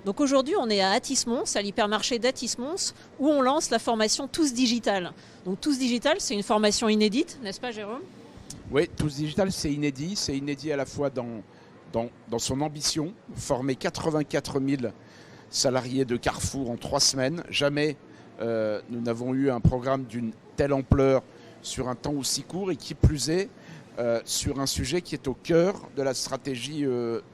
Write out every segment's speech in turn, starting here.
Donc aujourd'hui, on est à Athis-Mons, à l'hypermarché d'Athis-Mons, où on lance la formation Tous Digital. Donc Tous Digital, c'est une formation inédite, n'est-ce pas Jérôme? Oui, Tous Digital, c'est inédit. C'est inédit à la fois dans son ambition, former 84 000 salariés de Carrefour en 3 semaines. Jamais nous n'avons eu un programme d'une telle ampleur sur un temps aussi court et qui plus est sur un sujet qui est au cœur de la stratégie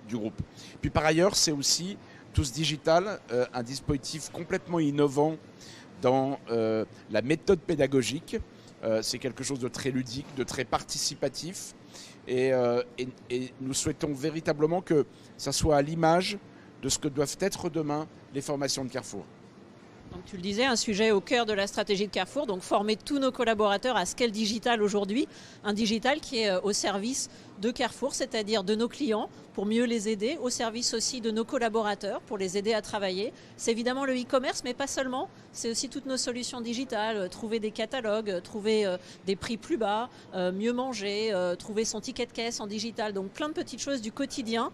du groupe. Puis par ailleurs, c'est aussi Tous Digital, un dispositif complètement innovant dans la méthode pédagogique. C'est quelque chose de très ludique, de très participatif. Et nous souhaitons véritablement que ça soit à l'image de ce que doivent être demain les formations de Carrefour. Donc tu le disais, un sujet au cœur de la stratégie de Carrefour, donc former tous nos collaborateurs à ce qu'est le digital aujourd'hui, un digital qui est au service de Carrefour, c'est-à-dire de nos clients, pour mieux les aider, au service aussi de nos collaborateurs, pour les aider à travailler. C'est évidemment le e-commerce, mais pas seulement, c'est aussi toutes nos solutions digitales, trouver des catalogues, trouver des prix plus bas, mieux manger, trouver son ticket de caisse en digital, donc plein de petites choses du quotidien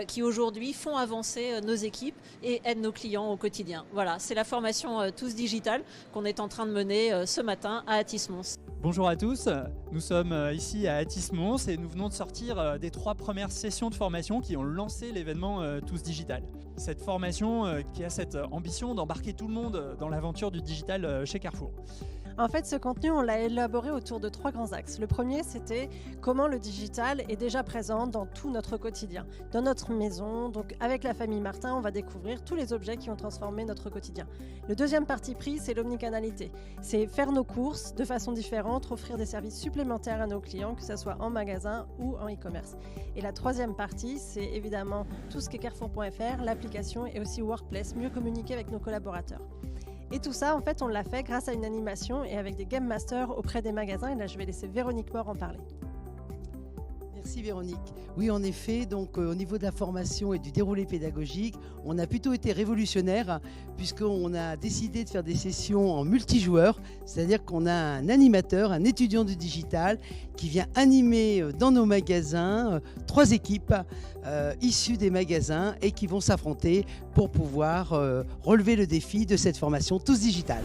qui aujourd'hui font avancer nos équipes et aident nos clients au quotidien. Voilà, c'est la formation Tous Digital qu'on est en train de mener ce matin à Athis-Mons. Bonjour à tous, nous sommes ici à Athis-Mons et nous venons de sortir des 3 premières sessions de formation qui ont lancé l'événement Tous Digital. Cette formation qui a cette ambition d'embarquer tout le monde dans l'aventure du digital chez Carrefour. En fait, ce contenu, on l'a élaboré autour de 3 grands axes. Le premier, c'était comment le digital est déjà présent dans tout notre quotidien, dans notre maison. Donc, avec la famille Martin, on va découvrir tous les objets qui ont transformé notre quotidien. Le deuxième parti pris, c'est l'omnicanalité. C'est faire nos courses de façon différente, offrir des services supplémentaires à nos clients, que ce soit en magasin ou en e-commerce. Et la troisième partie, c'est évidemment tout ce qu'est Carrefour.fr, l'application et aussi Workplace, mieux communiquer avec nos collaborateurs. Et tout ça, en fait, on l'a fait grâce à une animation et avec des Game Masters auprès des magasins. Et là, je vais laisser Véronique Mort en parler. Merci Véronique. Oui, en effet, donc au niveau de la formation et du déroulé pédagogique, on a plutôt été révolutionnaire puisqu'on a décidé de faire des sessions en multijoueurs, c'est-à-dire qu'on a un animateur, un étudiant du digital qui vient animer dans nos magasins 3 équipes issues des magasins et qui vont s'affronter pour pouvoir relever le défi de cette formation Tous Digital.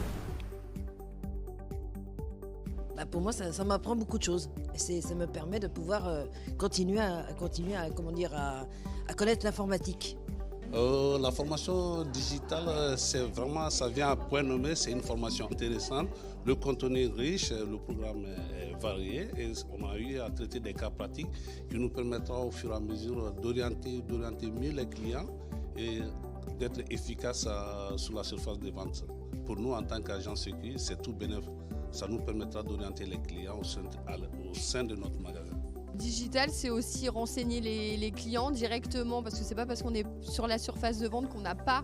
Pour moi, ça m'apprend beaucoup de choses. Ça me permet de pouvoir continuer à connaître l'informatique. La formation digitale, ça vient à point nommé, c'est une formation intéressante. Le contenu est riche, le programme est varié et on a eu à traiter des cas pratiques qui nous permettront au fur et à mesure d'orienter mieux les clients et d'être efficace sur la surface des ventes. Pour nous, en tant qu'agent sécu, c'est tout bénéfice. Ça nous permettra d'orienter les clients au sein de notre magasin. Digital, c'est aussi renseigner les clients directement, parce que c'est pas parce qu'on est sur la surface de vente qu'on n'a pas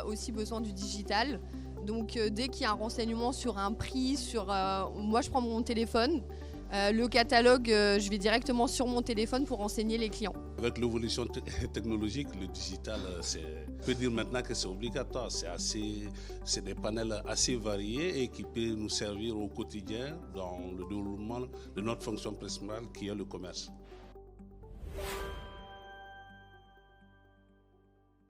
aussi besoin du digital. Donc dès qu'il y a un renseignement sur un prix, moi je prends mon téléphone, le catalogue, je vais directement sur mon téléphone pour renseigner les clients. Avec l'évolution technologique, le digital, on peut dire maintenant que c'est obligatoire. C'est des panels assez variés et qui peuvent nous servir au quotidien dans le déroulement de notre fonction principale qui est le commerce.